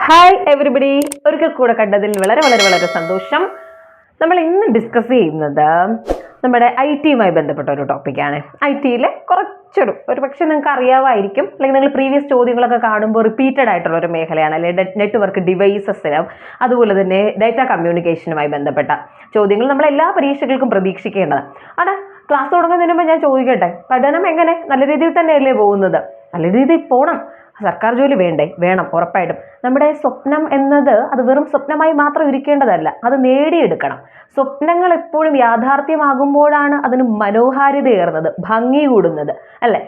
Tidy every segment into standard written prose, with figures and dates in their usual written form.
Hi everybody, ഒരിക്കൽ കൂടെ കണ്ടതിൽ വളരെ വളരെ വളരെ സന്തോഷം. നമ്മൾ ഇന്ന് ഡിസ്കസ് ചെയ്യുന്നത് നമ്മുടെ ഐ.ടിയുമായി ബന്ധപ്പെട്ട ഒരു ടോപ്പിക്കാണ്. ഐ.ടിയിലെ ഒരു പക്ഷേ നിങ്ങൾക്ക് അറിയാമായിരിക്കും, അല്ലെങ്കിൽ നിങ്ങൾ പ്രീവിയസ് ചോദ്യങ്ങളൊക്കെ കാണുമ്പോൾ റിപ്പീറ്റഡ് ആയിട്ടുള്ള ഒരു മേഖലയാണ് അല്ലെ നെറ്റ്വർക്ക് ഡിവൈസസിനും അതുപോലെ തന്നെ ഡാറ്റ കമ്മ്യൂണിക്കേഷനുമായി ബന്ധപ്പെട്ട ചോദ്യങ്ങൾ നമ്മൾ എല്ലാ പരീക്ഷകൾക്കും പ്രതീക്ഷിക്കേണ്ടതാണ്. അവിടെ ക്ലാസ് തുടങ്ങുന്നതിന് മുമ്പ് ഞാൻ ചോദിക്കട്ടെ, പഠനം എങ്ങനെ? നല്ല രീതിയിൽ തന്നെയല്ലേ പോകുന്നത്? നല്ല രീതിയിൽ പോകണം. സർക്കാർ ജോലി വേണം ഉറപ്പായിട്ടും. നമ്മുടെ സ്വപ്നം എന്നത് അത് വെറും സ്വപ്നമായി മാത്രം ഇരിക്കേണ്ടതല്ല, അത് നേടിയെടുക്കണം. സ്വപ്നങ്ങൾ എപ്പോഴും യാഥാർത്ഥ്യമാകുമ്പോഴാണ് അതിന് മനോഹാരിതയേറുന്നത്, ഭംഗി കൂടുന്നത് അല്ലെ?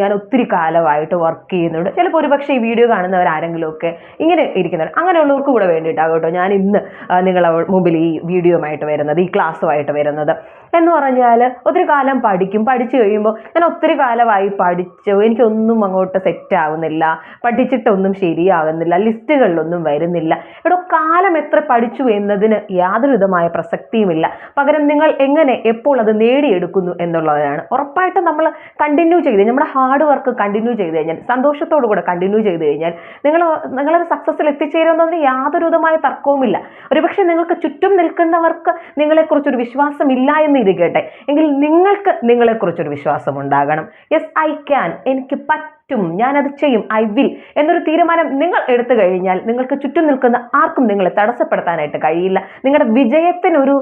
ഞാൻ ഒത്തിരി കാലമായിട്ട് വർക്ക് ചെയ്യുന്നുണ്ട്. ചിലപ്പോൾ ഒരുപക്ഷെ ഈ വീഡിയോ കാണുന്നവർ ആരെങ്കിലും ഒക്കെ ഇങ്ങനെ ഇരിക്കുന്നുണ്ട്. അങ്ങനെയുള്ളവർക്ക് കൂടെ വേണ്ടിയിട്ടാകട്ടോ ഞാൻ ഇന്ന് നിങ്ങളെ മുമ്പിൽ ഈ വീഡിയോയുമായിട്ട് വരുന്നത്, ഈ ക്ലാസ്സുമായിട്ട് വരുന്നത്. എന്ന് പറഞ്ഞാൽ ഒത്തിരി കാലം പഠിച്ചു കഴിയുമ്പോൾ ഞാൻ ഒത്തിരി കാലമായി പഠിച്ചു, എനിക്കൊന്നും അങ്ങോട്ട് സെറ്റ് ആവുന്നില്ല, പഠിച്ചിട്ടൊന്നും ശരിയാകുന്നില്ല, ലിസ്റ്റുകളിലൊന്നും വരുന്നില്ല. ഇവിടെ കാലം എത്ര പഠിച്ചു എന്നതിന് യാതൊരു വിധമായ പ്രസക്തിയുമില്ല. പകരം നിങ്ങൾ എങ്ങനെ എപ്പോൾ അത് നേടിയെടുക്കുന്നു എന്നുള്ളതാണ്. ഉറപ്പായിട്ടും നമ്മൾ കണ്ടിന്യൂ ചെയ്ത് നമ്മുടെ ഹാർഡ് വർക്ക് കണ്ടിന്യൂ ചെയ്ത് കഴിഞ്ഞാൽ, സന്തോഷത്തോടു കൂടെ കണ്ടിന്യൂ ചെയ്ത് കഴിഞ്ഞാൽ നിങ്ങളൊരു സക്സസ്സിൽ എത്തിച്ചേരുന്നതിന് യാതൊരു വിധമായ തർക്കവുമില്ല. ഒരുപക്ഷെ നിങ്ങൾക്ക് ചുറ്റും നിൽക്കുന്നവർക്ക് നിങ്ങളെക്കുറിച്ചൊരു വിശ്വാസം ഇല്ല എന്ന് ഇരിക്കട്ടെ, എങ്കിൽ നിങ്ങൾക്ക് നിങ്ങളെക്കുറിച്ചൊരു വിശ്വാസം ഉണ്ടാകണം. യെസ്, ഐ ക്യാൻ, എനിക്ക് പറ്റും, ഞാനത് ചെയ്യും, ഐ വിൽ എന്നൊരു തീരുമാനം നിങ്ങൾ എടുത്തു കഴിഞ്ഞാൽ നിങ്ങൾക്ക് ചുറ്റും നിൽക്കുന്ന ആർക്കും നിങ്ങളെ തടസ്സപ്പെടുത്താനായിട്ട് കഴിയില്ല. നിങ്ങളുടെ വിജയത്തിനൊരു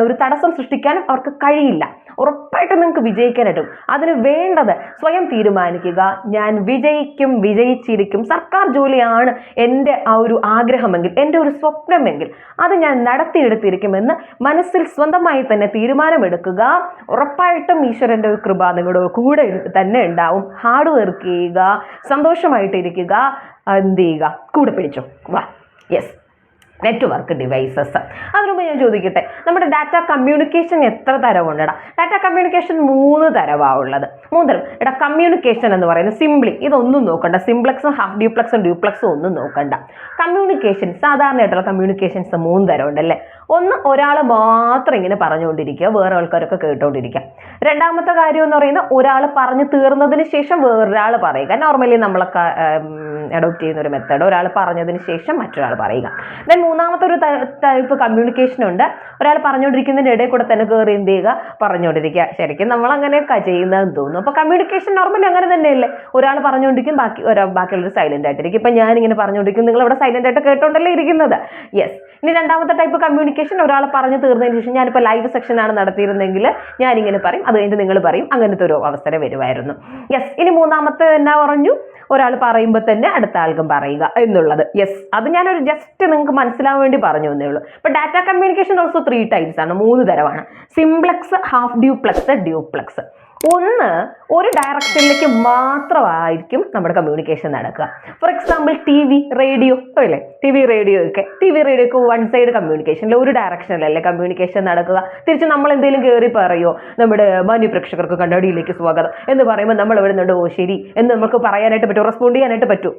ഒരു തടസ്സം സൃഷ്ടിക്കാനും അവർക്ക് കഴിയില്ല. ഉറപ്പായിട്ടും നിങ്ങൾക്ക് വിജയിക്കാനായിട്ടും. അതിന് വേണ്ടത് സ്വയം തീരുമാനിക്കുക, ഞാൻ വിജയിക്കും, വിജയിച്ചിരിക്കും. സർക്കാർ ജോലിയാണ് എൻ്റെ ആ ഒരു ആഗ്രഹമെങ്കിൽ, എൻ്റെ ഒരു സ്വപ്നമെങ്കിൽ അത് ഞാൻ നടത്തിയെടുത്തിരിക്കുമെന്ന് മനസ്സിൽ സ്വന്തമായി തന്നെ തീരുമാനമെടുക്കുക. ഉറപ്പായിട്ടും ഈശ്വരൻ്റെ ഒരു കൃപ നിങ്ങളുടെ കൂടെ തന്നെ ഉണ്ടാവും. ഹാർഡ് വർക്ക് ചെയ്യുക, സന്തോഷമായിട്ടിരിക്കുക, എന്ത് ചെയ്യുക, കൂടെ പിടിച്ചു വാ. Yes, network devices. അതിനുമുമ്പ് ഞാൻ ചോദിക്കട്ടെ, നമ്മുടെ ഡാറ്റ കമ്മ്യൂണിക്കേഷൻ എത്ര തരമുണ്ടടാ? ഡാറ്റ കമ്മ്യൂണിക്കേഷൻ 3 തരമാണ് ഉള്ളത്. 3 തരം. എടാ, കമ്മ്യൂണിക്കേഷൻ എന്ന് പറയുന്നത് സിംപ്ലി ഇതൊന്നും നോക്കണ്ട, സിംപ്ലക്സും ഹാഫ് ഡ്യൂപ്ലക്സും ഡ്യൂപ്ലക്സും ഒന്നും നോക്കണ്ട. കമ്മ്യൂണിക്കേഷൻ, സാധാരണയായിട്ടുള്ള കമ്മ്യൂണിക്കേഷൻസ് 3 തരം ഉണ്ടല്ലേ. ഒന്ന്, ഒരാൾ മാത്രം ഇങ്ങനെ പറഞ്ഞുകൊണ്ടിരിക്കുക, വേറെ ആൾക്കാരൊക്കെ കേട്ടുകൊണ്ടിരിക്കുക. രണ്ടാമത്തെ കാര്യം എന്ന് പറയുന്നത് ഒരാൾ പറഞ്ഞു തീർന്നതിന് ശേഷം വേറൊരാൾ പറയുക. നോർമലി നമ്മളൊക്കെ അഡോപ്റ്റ് ചെയ്യുന്ന ഒരു മെത്തേഡ്, ഒരാൾ പറഞ്ഞതിന് ശേഷം മറ്റൊരാൾ പറയുക. ദെൻ മൂന്നാമത്തെ ഒരു ടൈപ്പ് കമ്മ്യൂണിക്കേഷൻ ഉണ്ട്, ഒരാൾ പറഞ്ഞുകൊണ്ടിരിക്കുന്നതിൻ്റെ ഇടയിൽ കൂടെ തന്നെ കയറി എന്ത് ചെയ്യുക, പറഞ്ഞുകൊണ്ടിരിക്കുക. ശരിക്കും നമ്മൾ അങ്ങനെയൊക്കെ ചെയ്യുന്നതെന്ന് തോന്നുന്നു. അപ്പോൾ കമ്മ്യൂണിക്കേഷൻ നോർമലി അങ്ങനെ തന്നെയല്ലേ, ഒരാൾ പറഞ്ഞുകൊണ്ടിരിക്കും, ബാക്കിയുള്ളവർ സൈലന്റ് ആയിട്ടിരിക്കും. ഇപ്പം ഞാനിങ്ങനെ പറഞ്ഞുകൊണ്ടിരിക്കും, നിങ്ങൾ അവിടെ സൈലന്റ് ആയിട്ട് കേട്ടോണ്ടല്ലേ ഇരിക്കുന്നത്. യെസ്. ഇനി രണ്ടാമത്തെ ടൈപ്പ് കമ്മ്യൂണിക്കേഷൻ, ഒരാൾ പറഞ്ഞു തീർന്നതിന് ശേഷം, ഞാനിപ്പോൾ ലൈവ് സെക്ഷനാണ് നടത്തിയിരുന്നെങ്കിൽ ഞാനിങ്ങനെ പറയും, അത് കഴിഞ്ഞിട്ട് നിങ്ങൾ പറയും, അങ്ങനത്തെ ഒരു അവസരം വരുമായിരുന്നു. യെസ്. ഇനി മൂന്നാമത്തെ എന്നാ പറഞ്ഞു, ഒരാൾ പറയുമ്പോൾ തന്നെ അടുത്ത ആൾക്കും പറയുക എന്നുള്ളത്. യെസ്, അത് ഞാനൊരു ജസ്റ്റ് നിങ്ങൾക്ക് മനസ്സിലാവാൻ വേണ്ടി പറഞ്ഞു എന്നേ ഉള്ളൂ. ഇപ്പം ഡാറ്റ കമ്മ്യൂണിക്കേഷൻ ഓൾസോ 3 ടൈപ്സ് ആണ്, 3 തരമാണ്. Simplex, half duplex, duplex. ഒന്ന്, ഒരു ഡയറക്ഷനിലേക്ക് മാത്രമായിരിക്കും നമ്മുടെ കമ്മ്യൂണിക്കേഷൻ നടക്കുക. ഫോർ എക്സാമ്പിൾ TV, റേഡിയോ അല്ലേ, TV റേഡിയോ ഒക്കെ വൺ സൈഡ് കമ്മ്യൂണിക്കേഷനിൽ ഒരു ഡയറക്ഷനിലല്ലേ കമ്മ്യൂണിക്കേഷൻ നടക്കുക. തിരിച്ച് നമ്മൾ എന്തെങ്കിലും കയറി പറയുമോ, നമ്മുടെ മാന്യ പ്രേക്ഷകർക്ക് കണ്ണാടിയിലേക്ക് സ്വാഗതം എന്ന് പറയുമ്പോൾ നമ്മൾ എവിടെ നിന്നുണ്ട്, ഓ ശരി എന്ന് നമുക്ക് പറയാനായിട്ട് പറ്റും, റെസ്പോണ്ട് ചെയ്യാനായിട്ട് പറ്റും,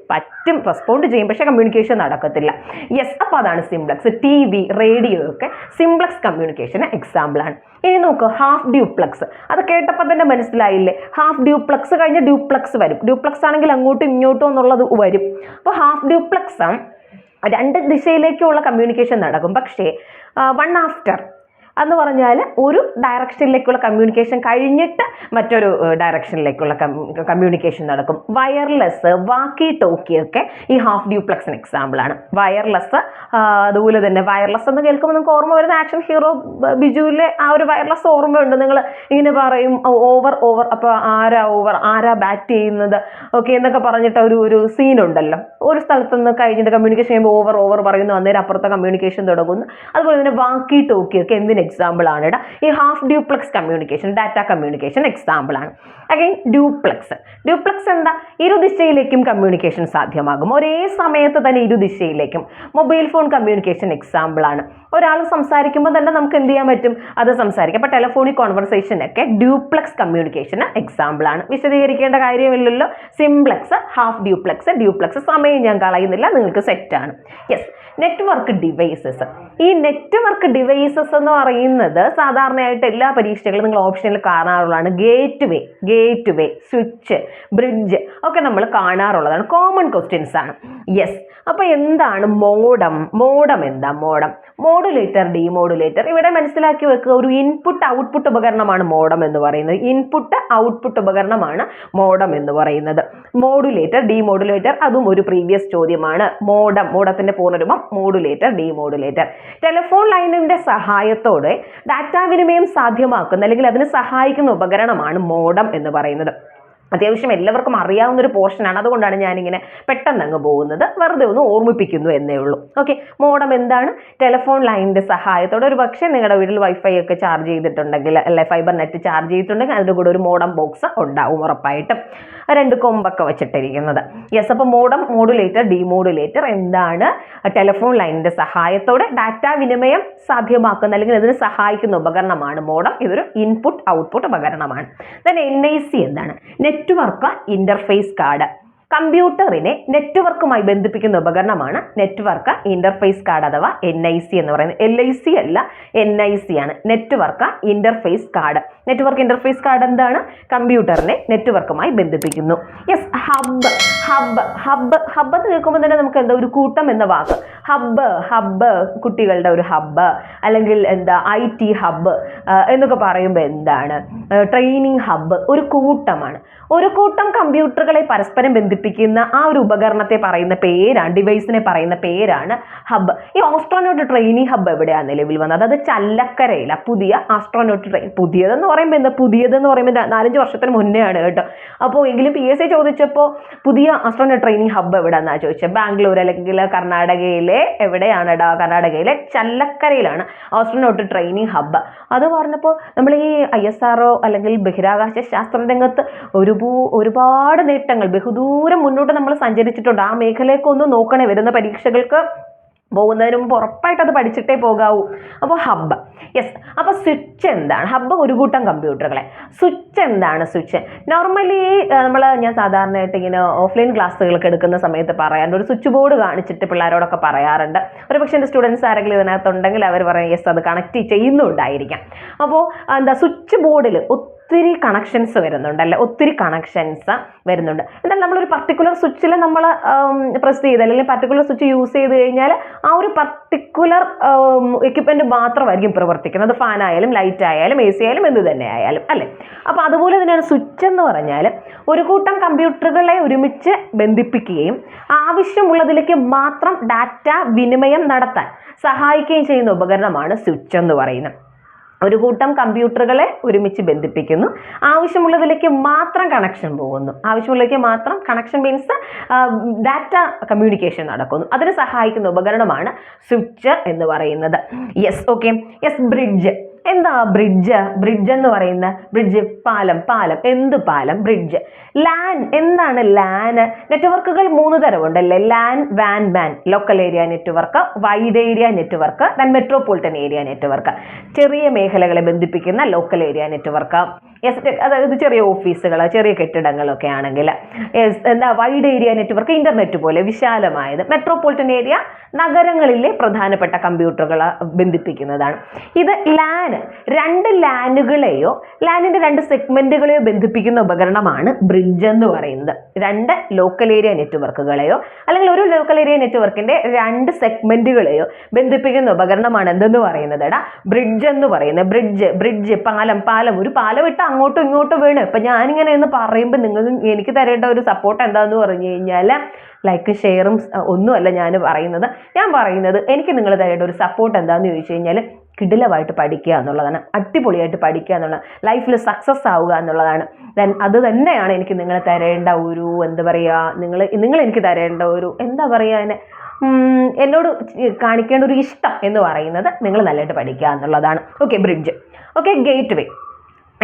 റെസ്പോണ്ട് ചെയ്യും, പക്ഷേ കമ്മ്യൂണിക്കേഷൻ നടക്കത്തില്ല. യെസ്, അപ്പോൾ അതാണ് സിംപ്ലക്സ്. TV, റേഡിയോ ഒക്കെ സിംപ്ലക്സ് കമ്മ്യൂണിക്കേഷന് എക്സാമ്പിളാണ്. ഇനി നോക്ക്, ഹാഫ് ഡ്യൂപ്ലക്സ്. അത് കേട്ടപ്പോൾ തന്നെ മനസ്സിലായില്ലേ, ഹാഫ് ഡ്യൂപ്ലക്സ് കഴിഞ്ഞ് ഡ്യൂപ്ലക്സ് വരും. ഡ്യൂപ്ലക്സ് ആണെങ്കിൽ അങ്ങോട്ടും ഇങ്ങോട്ടും എന്നുള്ളത് വരും. അപ്പോൾ ഹാഫ് ഡ്യൂപ്ലക്സ് 2 ദിശയിലേക്കുള്ള കമ്മ്യൂണിക്കേഷൻ നടക്കും. പക്ഷേ വൺ ആഫ്റ്റർ എന്ന് പറഞ്ഞാൽ ഒരു ഡയറക്ഷനിലേക്കുള്ള കമ്മ്യൂണിക്കേഷൻ കഴിഞ്ഞിട്ട് മറ്റൊരു ഡയറക്ഷനിലേക്കുള്ള കമ്മ്യൂണിക്കേഷൻ നടക്കും. വയർലെസ്, വാക്കി ടോക്കി ഒക്കെ ഈ ഹാഫ് ഡ്യൂപ്ലക്സിന് എക്സാമ്പിളാണ്. വയർലെസ്, അതുപോലെ തന്നെ വയർലെസ് എന്ന് കേൾക്കുമ്പോൾ നിങ്ങൾക്ക് ഓർമ്മ വരുന്ന ആക്ഷൻ ഹീറോ ബിജുവിലെ ആ ഒരു വയർലെസ് ഓർമ്മയുണ്ട്. നിങ്ങൾ ഇങ്ങനെ പറയും ഓവർ, അപ്പോൾ ആരാ ബാറ്റ് ചെയ്യുന്നത് ഓക്കെ എന്നൊക്കെ പറഞ്ഞിട്ട് ഒരു സീനുണ്ടല്ലോ. ഒരു സ്ഥലത്തുനിന്ന് കഴിഞ്ഞിട്ട് കമ്മ്യൂണിക്കേഷൻ ചെയ്യുമ്പോൾ ഓവർ പറയുന്നു, അന്നേരം അപ്പുറത്തെ കമ്മ്യൂണിക്കേഷൻ തുടങ്ങുന്നു. അതുപോലെ തന്നെ വാക്കി ടോക്കി ഒക്കെ എന്തിന് എക്സാമ്പിൾ ആണ്? ഈ half duplex communication, data communication example ആണ്. അഗൈൻ ഡ്യൂപ്ലക്സ് എന്താ, ഇരുദിശയിലേക്കും കമ്മ്യൂണിക്കേഷൻ സാധ്യമാകും, ഒരേ സമയത്ത് തന്നെ ഇരുദിശയിലേക്കും. മൊബൈൽ ഫോൺ കമ്മ്യൂണിക്കേഷൻ എക്സാമ്പിൾ ആണ്. ഒരാൾ സംസാരിക്കുമ്പോൾ തന്നെ നമുക്ക് എന്ത് ചെയ്യാൻ പറ്റും, അത് സംസാരിക്കാം. അപ്പോൾ ടെലഫോണിക് കോൺവെർസേഷനൊക്കെ ഡ്യൂപ്ലക്സ് കമ്മ്യൂണിക്കേഷന് എക്സാമ്പിൾ ആണ്. വിശദീകരിക്കേണ്ട കാര്യമില്ലല്ലോ. സിംപ്ലക്സ്, ഹാഫ് ഡ്യൂപ്ലക്സ് സമയം ഞാൻ കളയുന്നില്ല, നിങ്ങൾക്ക് സെറ്റാണ്. യെസ്. Network devices. ഈ നെറ്റ്വർക്ക് ഡിവൈസസ് എന്ന് പറയുന്നത് സാധാരണയായിട്ട് എല്ലാ പരീക്ഷകളും നിങ്ങൾ ഓപ്ഷനിൽ കാണാറുള്ളതാണ്. ഗേറ്റ് വേ, സ്വിച്ച്, ബ്രിഡ്ജ് ഒക്കെ നമ്മൾ കാണാറുള്ളതാണ്. കോമൺ ക്വസ്റ്റ്യൻസ് ആണ്. യെസ്. അപ്പൊ എന്താണ് മോഡം? മോഡം എന്താ? Modulator, demodulator. ഇവിടെ മനസ്സിലാക്കി വെക്കുക, ഒരു ഇൻപുട്ട് ഔട്ട്പുട്ട് ഉപകരണമാണ് മോഡം എന്ന് പറയുന്നത്. ഇൻപുട്ട് ഔട്ട്പുട്ട് ഉപകരണമാണ് മോഡം എന്ന് പറയുന്നത്. മോഡുലേറ്റർ, ഡീമോഡുലേറ്റർ, അതും ഒരു പ്രീവിയസ് ചോദ്യമാണ്. മോഡത്തിന്റെ പൂർണ്ണരൂപം മോഡുലേറ്റർ, ഡീമോഡുലേറ്റർ. ടെലിഫോൺ ലൈനിന്റെ സഹായത്തോടെ ഡാറ്റാവിനിമയം സാധ്യമാക്കുന്ന അല്ലെങ്കിൽ അതിന് സഹായിക്കുന്ന ഉപകരണമാണ് മോഡം എന്ന് പറയുന്നത്. അത്യാവശ്യം എല്ലാവർക്കും അറിയാവുന്ന ഒരു പോർഷനാണ്, അതുകൊണ്ടാണ് ഞാനിങ്ങനെ പെട്ടെന്ന് അങ്ങ് പോകുന്നത്, വെറുതെ ഒന്ന് ഓർമ്മിപ്പിക്കുന്നു എന്നേ ഉള്ളൂ. ഓക്കെ, മോഡം എന്താണ്? ടെലിഫോൺ ലൈനിന്റെ സഹായത്തോടെ, ഒരു പക്ഷേ നിങ്ങളുടെ വീട്ടിൽ വൈഫൈ ഒക്കെ ചാർജ് ചെയ്തിട്ടുണ്ടെങ്കിൽ, അല്ലെ ഫൈബർ നെറ്റ് ചാർജ് ചെയ്തിട്ടുണ്ടെങ്കിൽ അതിൻ്റെ കൂടെ ഒരു മോഡം ബോക്സ് ഉണ്ടാവും ഉറപ്പായിട്ടും, 2 കൊമ്പൊക്കെ വെച്ചിട്ടിരിക്കുന്നത്. യെസ്. അപ്പോൾ മോഡം, മോഡുലേറ്റർ, ഡീമോഡുലേറ്റർ എന്താണ്? ടെലിഫോൺ ലൈനിന്റെ സഹായത്തോടെ ഡാറ്റാ വിനിമയം സാധ്യമാക്കുന്ന അല്ലെങ്കിൽ അതിന് സഹായിക്കുന്ന ഉപകരണമാണ് മോഡം. ഇതൊരു ഇൻപുട്ട് ഔട്ട്പുട്ട് ഉപകരണമാണ്. ദെൻ NIC എന്താണ്? Network interface card. കമ്പ്യൂട്ടറിനെ നെറ്റ്വർക്കുമായി ബന്ധിപ്പിക്കുന്ന ഉപകരണമാണ് നെറ്റ്വർക്ക് ഇന്റർഫേസ് കാർഡ് അഥവാ NIC എന്ന് പറയുന്നത്. LIC അല്ല, NIC ആണ്. Network interface card. Network interface card എന്താണ്? കമ്പ്യൂട്ടറിനെ നെറ്റ്വർക്കുമായി ബന്ധിപ്പിക്കുന്നു. യെസ്. ഹബ്ബ് എന്ന് കേൾക്കുമ്പോൾ തന്നെ നമുക്ക് എന്താ, ഒരു കൂട്ടം എന്ന വാക്ക്. ഹബ്ബ് കുട്ടികളുടെ ഒരു ഹബ്ബ്, അല്ലെങ്കിൽ എന്താ IT ഹബ്ബ് എന്നൊക്കെ പറയുമ്പോൾ എന്താണ്? Training hub. ഒരു കൂട്ടമാണ്. ഒരു കൂട്ടം കമ്പ്യൂട്ടറുകളെ പരസ്പരം ബന്ധിപ്പിക്കുന്ന ആ ഒരു ഉപകരണത്തെ പറയുന്ന പേരാണ്, ഡിവൈസിനെ പറയുന്ന പേരാണ് ഹബ്ബ്. ഈ ആസ്ട്രോനോട്ട് ട്രെയിനിങ് ഹബ്ബ് എവിടെയാണ് നിലവിൽ വന്നത്? അത് ചല്ലക്കരയില. പുതിയ ആസ്ട്രോനോട്ട് പുതിയതെന്ന് പറയുമ്പോൾ എന്താ? പുതിയതെന്ന് പറയുമ്പോൾ 4-5 വർഷത്തിന് മുന്നേ ആണ് കേട്ടോ. അപ്പോൾ എങ്കിലും PSC ചോദിച്ചപ്പോൾ പുതിയ ആസ്ട്രോനോട്ട് ട്രെയിനിങ് ഹബ്ബ് എവിടെയാണെന്നാണ് ചോദിച്ചത്. ബാംഗ്ലൂർ അല്ലെങ്കിൽ കർണാടകയിലെ എവിടെയാണെടാ? കർണാടകയിലെ ചല്ലക്കരയിലാണ് ആസ്ട്രോനോട്ട് ട്രെയിനിങ് ഹബ്ബ്. അത് പറഞ്ഞപ്പോൾ നമ്മൾ ഈ ISRO അല്ലെങ്കിൽ ബഹിരാകാശ ശാസ്ത്ര രംഗത്ത് ഒരുപാട് നേട്ടങ്ങൾ, ബഹുദൂരം മുന്നോട്ട് നമ്മൾ സഞ്ചരിച്ചിട്ടുണ്ട്. ആ മേഖലയൊക്കെ നോക്കണേ, വരുന്ന പരീക്ഷകൾക്ക് പോകുന്നതിന് മുമ്പ് ഉറപ്പായിട്ട് അത് പഠിച്ചിട്ടേ പോകാവൂ. അപ്പോൾ ഹബ്ബ്. യെസ്. അപ്പോൾ സ്വിച്ച് എന്താണ്? ഹബ്ബ് ഒരു കൂട്ടം കമ്പ്യൂട്ടറുകളെ. സ്വിച്ച് എന്താണ്? സ്വിച്ച് നോർമലി ഞാൻ സാധാരണയായിട്ട് ഇങ്ങനെ ഓഫ്ലൈൻ ക്ലാസ്സുകളൊക്കെ എടുക്കുന്ന സമയത്ത് പറയാറുണ്ട്, ഒരു സ്വിച്ച് ബോർഡ് കാണിച്ചിട്ട് പിള്ളേരോടൊക്കെ പറയാറുണ്ട്. ഒരു പക്ഷേ എൻ്റെ സ്റ്റുഡൻസ് ആരെങ്കിലും ഇതിനകത്തുണ്ടെങ്കിൽ അവർ പറയും യെസ്, അത് കണക്ട് ചെയ്യുന്നുണ്ടായിരിക്കാം. അപ്പോൾ എന്താ, സ്വിച്ച് ബോർഡിൽ ഒത്തിരി കണക്ഷൻസ് വരുന്നുണ്ട് അല്ലേ? ഒത്തിരി കണക്ഷൻസ് വരുന്നുണ്ട്. എന്നാൽ നമ്മളൊരു പർട്ടിക്കുലർ സ്വിച്ചിൽ നമ്മൾ പ്രസ് ചെയ്ത് അല്ലെങ്കിൽ പർട്ടിക്കുലർ സ്വിച്ച് യൂസ് ചെയ്ത് കഴിഞ്ഞാൽ ആ ഒരു പർട്ടിക്കുലർ എക്യുപ്മെന്റ് മാത്രമായിരിക്കും പ്രവർത്തിക്കുന്നത്. ഫാൻ ആയാലും ലൈറ്റ് ആയാലും AC ആയാലും എന്ത് തന്നെ ആയാലും അല്ലേ? അപ്പോൾ അതുപോലെ തന്നെയാണ് സ്വിച്ച് എന്ന് പറഞ്ഞാൽ ഒരു കൂട്ടം കമ്പ്യൂട്ടറുകളെ ഒരുമിച്ച് ബന്ധിപ്പിക്കുകയും ആവശ്യമുള്ളതിലേക്ക് മാത്രം ഡാറ്റ വിനിമയം നടത്താൻ സഹായിക്കുകയും ചെയ്യുന്ന ഉപകരണമാണ് സ്വിച്ച് എന്ന് പറയുന്നത്. ഒരു കൂട്ടം കമ്പ്യൂട്ടറുകളെ ഒരുമിച്ച് ബന്ധിപ്പിക്കുന്നു, ആവശ്യമുള്ളതിലേക്ക് മാത്രം കണക്ഷൻ പോകുന്നു. ആവശ്യമുള്ളതിലേക്ക് മാത്രം കണക്ഷൻ മീൻസ് ഡാറ്റ കമ്മ്യൂണിക്കേഷൻ നടക്കുന്നു. അതിന് സഹായിക്കുന്ന ഉപകരണമാണ് സ്വിച്ച് എന്ന് പറയുന്നത്. യെസ്. ഓക്കെ. യെസ്. ബ്രിഡ്ജ്. എന്താ ബ്രിഡ്ജ് എന്ന് പറയുന്ന? ബ്രിഡ്ജ് പാലം. എന്ത് പാലം? ബ്രിഡ്ജ്. ലാൻ എന്താണ്? ലാൻ നെറ്റ്വർക്കുകൾ 3 തരമുണ്ടല്ലേ? ലാൻ, വാൻ, MAN. Local area network, wide area network, then metropolitan area network. ചെറിയ മേഖലകളെ ബന്ധിപ്പിക്കുന്ന ലോക്കൽ ഏരിയ നെറ്റ്വർക്ക്. അതായത് ചെറിയ ഓഫീസുകൾ, ചെറിയ കെട്ടിടങ്ങളൊക്കെ ആണെങ്കിൽ. എന്താ? വൈഡ് ഏരിയ നെറ്റ്വർക്ക് ഇന്റർനെറ്റ് പോലെ വിശാലമായത്. മെട്രോപൊളിറ്റൻ ഏരിയ നഗരങ്ങളിലെ പ്രധാനപ്പെട്ട കമ്പ്യൂട്ടറുകളെ ബന്ധിപ്പിക്കുന്നതാണ്. ഇത് ലാൻ. 2 ലാനുകളെയോ ലാനിന്റെ 2 സെഗ്മെന്റുകളെയോ ബന്ധിപ്പിക്കുന്ന ഉപകരണമാണ് ബ്രിഡ്ജ് എന്ന് പറയുന്നത്. 2 ലോക്കൽ ഏരിയ നെറ്റ്വർക്കുകളെയോ അല്ലെങ്കിൽ ഒരു ലോക്കൽ ഏരിയ നെറ്റ്വർക്കിന്റെ 2 സെഗ്മെന്റുകളെയോ ബന്ധിപ്പിക്കുന്ന ഉപകരണമാണ് എന്തെന്ന് പറയുന്നത്? ബ്രിഡ്ജ് എന്ന് പറയുന്നത്. ബ്രിഡ്ജ് പാലം. ഒരു പാലം ഇട്ട് അങ്ങോട്ടും ഇങ്ങോട്ടും വീണ്. ഇപ്പൊ ഞാനിങ്ങനെ എന്ന് പറയുമ്പോൾ നിങ്ങൾ എനിക്ക് തരേണ്ട ഒരു സപ്പോർട്ട് എന്താന്ന് പറഞ്ഞു കഴിഞ്ഞാൽ ലൈക്ക് ഷെയറും ഒന്നുമല്ല ഞാൻ പറയുന്നത് എനിക്ക് നിങ്ങൾ തരേണ്ട ഒരു സപ്പോർട്ട് എന്താന്ന് ചോദിച്ചു കഴിഞ്ഞാൽ കിടിലമായിട്ട് പഠിക്കുക എന്നുള്ളതാണ്. അടിപൊളിയായിട്ട് പഠിക്കുക എന്നുള്ളത്, ലൈഫിൽ സക്സസ് ആവുക എന്നുള്ളതാണ്. ദെൻ അത് തന്നെയാണ് എനിക്ക് നിങ്ങൾ തരേണ്ട ഒരു എന്താ പറയുക, നിങ്ങൾ എനിക്ക് തരേണ്ട ഒരു എന്താ പറയുക, എന്നോട് കാണിക്കേണ്ട ഒരു ഇഷ്ടം എന്ന് പറയുന്നത് നിങ്ങൾ നല്ലതായിട്ട് പഠിക്കുക എന്നുള്ളതാണ്. ഓക്കെ. ബ്രിഡ്ജ്. ഓക്കെ. ഗേറ്റ് വേ.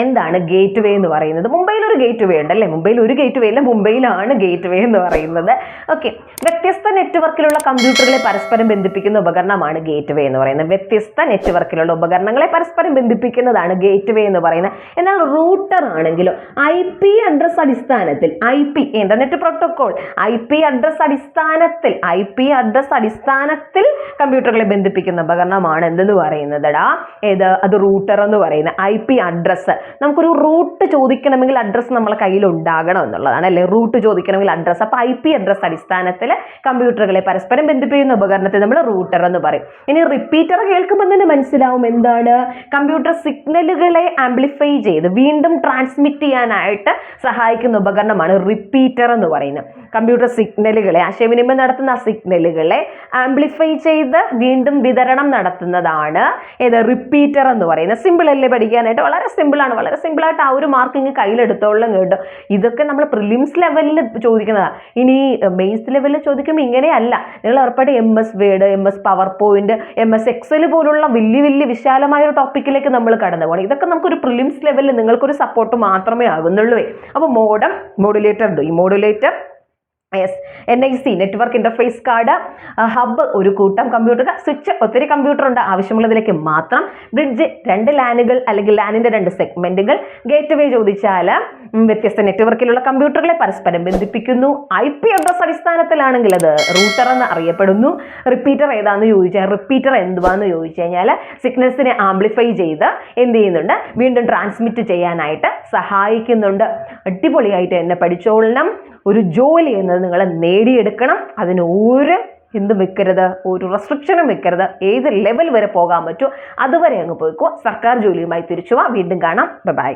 എന്താണ് ഗേറ്റ് വേ എന്ന് പറയുന്നത്? മുംബൈയിൽ ഒരു ഗേറ്റ് വേ ഉണ്ടല്ലേ? മുംബൈയിൽ ഒരു ഗേറ്റ് വേ അല്ല, മുംബൈയിലാണ് ഗേറ്റ് വേ എന്ന് പറയുന്നത്. ഓക്കെ. വ്യത്യസ്ത നെറ്റ്വർക്കിലുള്ള കമ്പ്യൂട്ടറുകളെ പരസ്പരം ബന്ധിപ്പിക്കുന്ന ഉപകരണമാണ് ഗേറ്റ് വേ എന്ന് പറയുന്നത്. വ്യത്യസ്ത നെറ്റ്വർക്കിലുള്ള ഉപകരണങ്ങളെ പരസ്പരം ബന്ധിപ്പിക്കുന്നതാണ് ഗേറ്റ് വേ എന്ന് പറയുന്നത്. എന്നാൽ റൂട്ടർ ആണെങ്കിലോ IP അഡ്രസ് അടിസ്ഥാനത്തിൽ ഇന്റർനെറ്റ് പ്രോട്ടോകോൾ IP അഡ്രസ് അടിസ്ഥാനത്തിൽ കമ്പ്യൂട്ടറുകളെ ബന്ധിപ്പിക്കുന്ന ഉപകരണമാണ് എന്തെന്ന് പറയുന്നത്? അത് റൂട്ടർ എന്ന് പറയുന്നത്. IP അഡ്രസ് നമുക്കൊരു റൂട്ട് ചോദിക്കണമെങ്കിൽ അഡ്രസ്സ് നമ്മളെ കയ്യിൽ ഉണ്ടാകണം എന്നുള്ളതാണ് അല്ലെ. റൂട്ട് ചോദിക്കണമെങ്കിൽ അഡ്രസ്സ്. അപ്പോൾ IP അഡ്രസ്സ് അടിസ്ഥാനത്തിൽ കമ്പ്യൂട്ടറുകളെ പരസ്പരം ബന്ധിപ്പിക്കുന്ന ഉപകരണത്തെ നമ്മൾ റൂട്ടർ എന്ന് പറയും. ഇനി റിപ്പീറ്റർ കേൾക്കുമ്പോൾ തന്നെ മനസ്സിലാവും എന്താണ്. കമ്പ്യൂട്ടർ സിഗ്നലുകളെ ആംപ്ലിഫൈ ചെയ്ത് വീണ്ടും ട്രാൻസ്മിറ്റ് ചെയ്യാനായിട്ട് സഹായിക്കുന്ന ഉപകരണമാണ് റിപ്പീറ്റർ എന്ന് പറയുന്നത്. കമ്പ്യൂട്ടർ സിഗ്നലുകളെ, ആശയവിനിമയം നടത്തുന്ന ആ സിഗ്നലുകളെ ആംപ്ലിഫൈ ചെയ്ത് വീണ്ടും വിതരണം നടത്തുന്നതാണ് ഏത് റിപ്പീറ്റർ എന്ന് പറയുന്നത്. സിമ്പിൾ അല്ലേ പഠിക്കാനായിട്ട്? വളരെ സിമ്പിളാണ്. വളരെ സിമ്പിളായിട്ട് ആ ഒരു മാർക്കിങ് കയ്യിലെടുത്തോളം കേട്ടോ. ഇതൊക്കെ നമ്മൾ പ്രിലിംസ് ലെവലിൽ ചോദിക്കുന്നതാണ്. ഇനി മെയിൻസ് ലെവലിൽ ചോദിക്കുമ്പോൾ ഇങ്ങനെയല്ല. നിങ്ങൾ ഉറപ്പായിട്ട് MS Word, MS PowerPoint, MS Excel പോലുള്ള വലിയ വലിയ വിശാലമായ ഒരു ടോപ്പിക്കിലേക്ക് നമ്മൾ കടന്നു പോകണം. ഇതൊക്കെ നമുക്കൊരു പ്രിലിംസ് ലെവലിൽ നിങ്ങൾക്കൊരു സപ്പോർട്ട് മാത്രമേ ആകുന്നുള്ളൂ. അപ്പോൾ modulator, modulator, NIC network interface card, hub ഒരു കൂട്ടം കമ്പ്യൂട്ടർ, സ്വിച്ച് ഒത്തിരി കമ്പ്യൂട്ടർ ഉണ്ട്, ആവശ്യമുള്ളതിലേക്ക് മാത്രം, ബ്രിഡ്ജ് 2 ലാനുകൾ അല്ലെങ്കിൽ ലാനിന്റെ 2 സെഗ്മെന്റുകൾ, ഗേറ്റ് വേ ചോദിച്ചാൽ വ്യത്യസ്ത നെറ്റ്വർക്കിലുള്ള കമ്പ്യൂട്ടറുകളെ പരസ്പരം ബന്ധിപ്പിക്കുന്നു. IP അഡ്രസ് അടിസ്ഥാനത്തിലാണെങ്കിൽ അത് റൂട്ടർ എന്ന് അറിയപ്പെടുന്നു. റിപ്പീറ്റർ ഏതാന്ന് ചോദിച്ചാൽ റിപ്പീറ്റർ എന്തുവാന്ന് ചോദിച്ചു കഴിഞ്ഞാൽ സിഗ്നൽസിനെ ആംപ്ലിഫൈ ചെയ്ത് എന്ത് ചെയ്യുന്നുണ്ട്, വീണ്ടും ട്രാൻസ്മിറ്റ് ചെയ്യാനായിട്ട് സഹായിക്കുന്നുണ്ട്. അടിപൊളിയായിട്ട് എന്നെ പഠിച്ചോളണം. ഒരു ജോലി എന്നത് നിങ്ങൾ നേടിയെടുക്കണം. അതിന് എന്തും വെക്കരുത്, ഒരു റെസ്ട്രിക്ഷനും വെക്കരുത്. ഏത് ലെവൽ വരെ പോകാൻ പറ്റുമോ അതുവരെ അങ്ങ് പോയിക്കോ. സർക്കാർ ജോലിയുമായി തിരിച്ചു വാ. വീണ്ടും കാണാം. ബൈ.